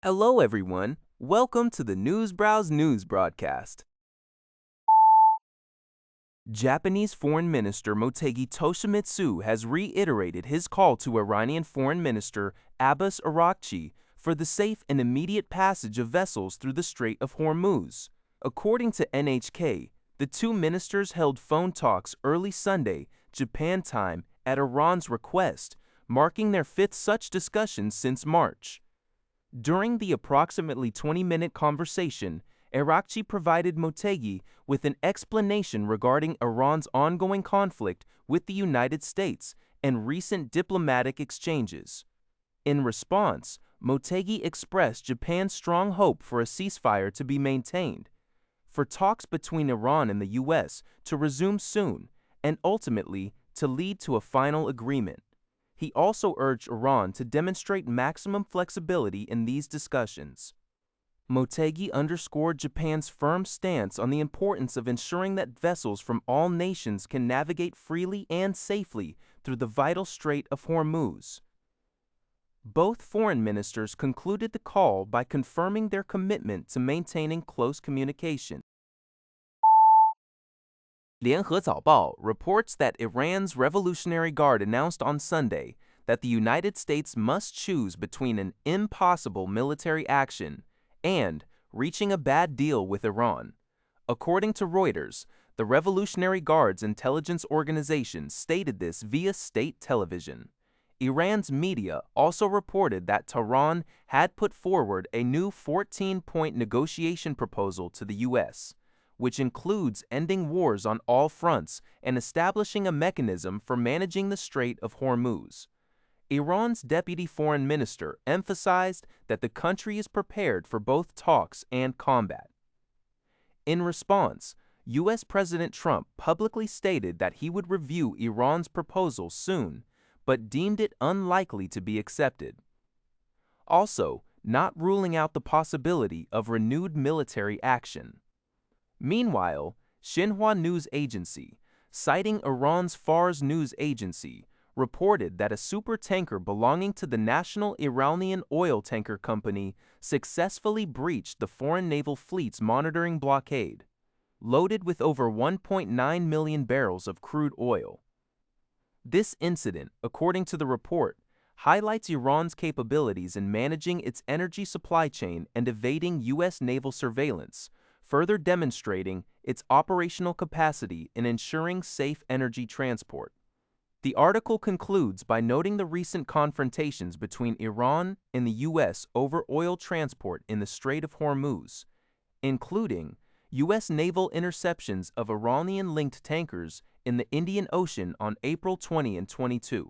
Hello everyone, welcome to the Newsbrowse News broadcast. Japanese Foreign Minister Motegi Toshimitsu has reiterated his call to Iranian Foreign Minister Abbas Araghchi for the safe and immediate passage of vessels through the Strait of Hormuz. According to NHK, the two ministers held phone talks early Sunday, Japan time, at Iran's request, marking their fifth such discussion since March. During the approximately 20-minute conversation, Araghchi provided Motegi with an explanation regarding Iran's ongoing conflict with the United States and recent diplomatic exchanges. In response, Motegi expressed Japan's strong hope for a ceasefire to be maintained, for talks between Iran and the U.S. to resume soon, and ultimately to lead to a final agreement. He also urged Iran to demonstrate maximum flexibility in these discussions. Motegi underscored Japan's firm stance on the importance of ensuring that vessels from all nations can navigate freely and safely through the vital Strait of Hormuz. Both foreign ministers concluded the call by confirming their commitment to maintaining close communication. 联合早报 reports that Iran's Revolutionary Guard announced on Sunday that the United States must choose between an impossible military action and reaching a bad deal with Iran. According to Reuters, the Revolutionary Guard's intelligence organization stated this via state television. Iran's media also reported that Tehran had put forward a new 14-point negotiation proposal to the U.S., which includes ending wars on all fronts and establishing a mechanism for managing the Strait of Hormuz. Iran's deputy foreign minister emphasized that the country is prepared for both talks and combat. In response, U.S. President Trump publicly stated that he would review Iran's proposal soon, but deemed it unlikely to be accepted. Also, not ruling out the possibility of renewed military action. Meanwhile, Xinhua News Agency, citing Iran's Fars News Agency, reported that a supertanker belonging to the National Iranian Oil Tanker Company successfully breached the foreign naval fleet's monitoring blockade, loaded with over 1.9 million barrels of crude oil. This incident, according to the report, highlights Iran's capabilities in managing its energy supply chain and evading U.S. naval surveillance, further demonstrating its operational capacity in ensuring safe energy transport. The article concludes by noting the recent confrontations between Iran and the U.S. over oil transport in the Strait of Hormuz, including U.S. naval interceptions of Iranian-linked tankers in the Indian Ocean on April 20 and 22.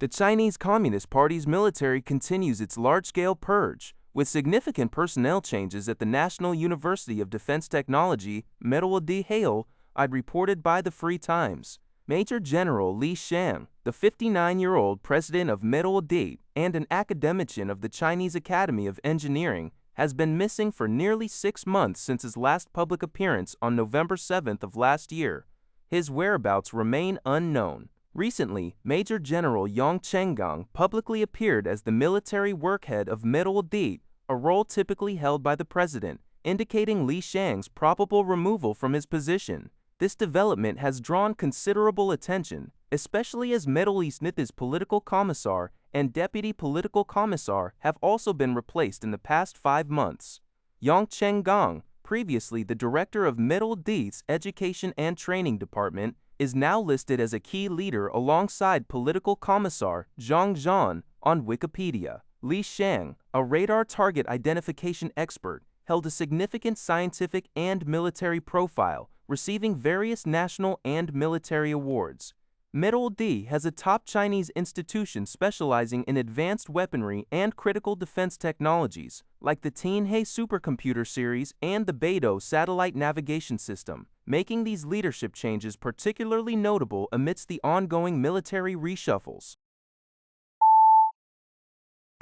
The Chinese Communist Party's military continues its large-scale purge, with significant personnel changes at the National University of Defense Technology, NUDT, reported by the Free Times. Major General Li Xiang, the 59-year-old president of NUDT and an academician of the Chinese Academy of Engineering, has been missing for nearly 6 months since his last public appearance on November 7th of last year. His whereabouts remain unknown. Recently, Major General Xiang publicly appeared as the military workhead of NUDT, a role typically held by the president, indicating Li Xiang's probable removal from his position. This development has drawn considerable attention, especially as NUDT's political commissar and deputy political commissar have also been replaced in the past 5 months. Xiang, previously the director of NUDT's Education and Training Department, is now listed as a key leader alongside political commissar Zhang Zhan on Wikipedia. Li Xiang, a radar target identification expert, held a significant scientific and military profile, receiving various national and military awards. NUDT has a top Chinese institution specializing in advanced weaponry and critical defense technologies, like the Tianhe supercomputer series and the Beidou satellite navigation system, making these leadership changes particularly notable amidst the ongoing military reshuffles.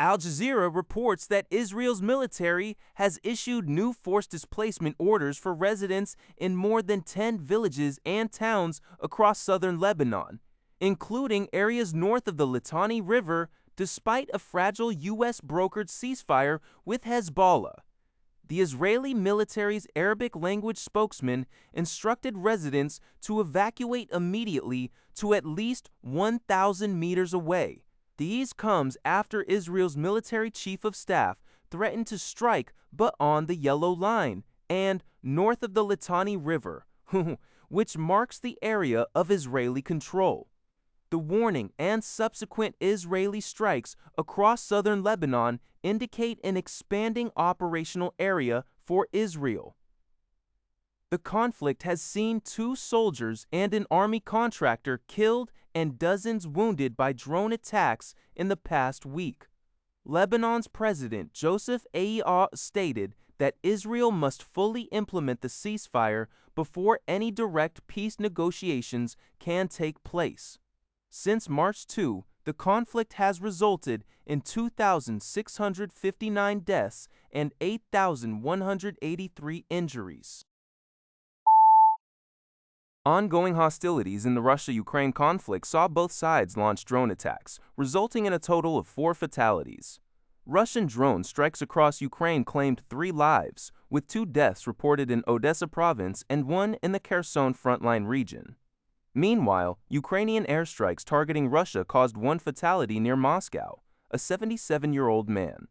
Al Jazeera reports that Israel's military has issued new forced displacement orders for residents in more than 10 villages and towns across southern Lebanon, including areas north of the Litani River, despite a fragile U.S.-brokered ceasefire with Hezbollah. The Israeli military's Arabic-language spokesman instructed residents to evacuate immediately to at least 1,000 meters away. These comes after Israel's military chief of staff threatened to strike but on the Yellow Line and north of the Litani River, which marks the area of Israeli control. The warning and subsequent Israeli strikes across southern Lebanon indicate an expanding operational area for Israel. The conflict has seen 2 soldiers and an army contractor killed and dozens wounded by drone attacks in the past week. Lebanon's President Joseph Aoun stated that Israel must fully implement the ceasefire before any direct peace negotiations can take place. Since March 2, the conflict has resulted in 2,659 deaths and 8,183 injuries. Ongoing hostilities in the Russia-Ukraine conflict saw both sides launch drone attacks, resulting in a total of 4 fatalities. Russian drone strikes across Ukraine claimed 3 lives, with 2 deaths reported in Odessa province and 1 in the Kherson frontline region. Meanwhile, Ukrainian airstrikes targeting Russia caused 1 fatality near Moscow, a 77-year-old man.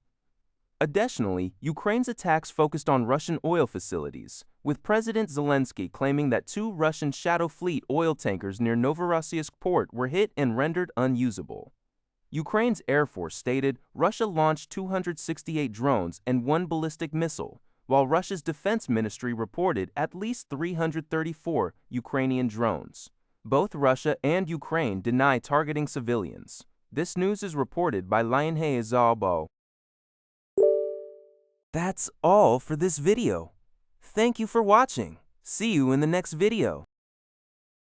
Additionally, Ukraine's attacks focused on Russian oil facilities, with President Zelensky claiming that 2 Russian Shadow Fleet oil tankers near Novorossiysk port were hit and rendered unusable. Ukraine's Air Force stated Russia launched 268 drones and 1 ballistic missile, while Russia's Defense Ministry reported at least 334 Ukrainian drones. Both Russia and Ukraine deny targeting civilians. This news is reported by Xiang. That's all for this video. Thank you for watching. See you in the next video.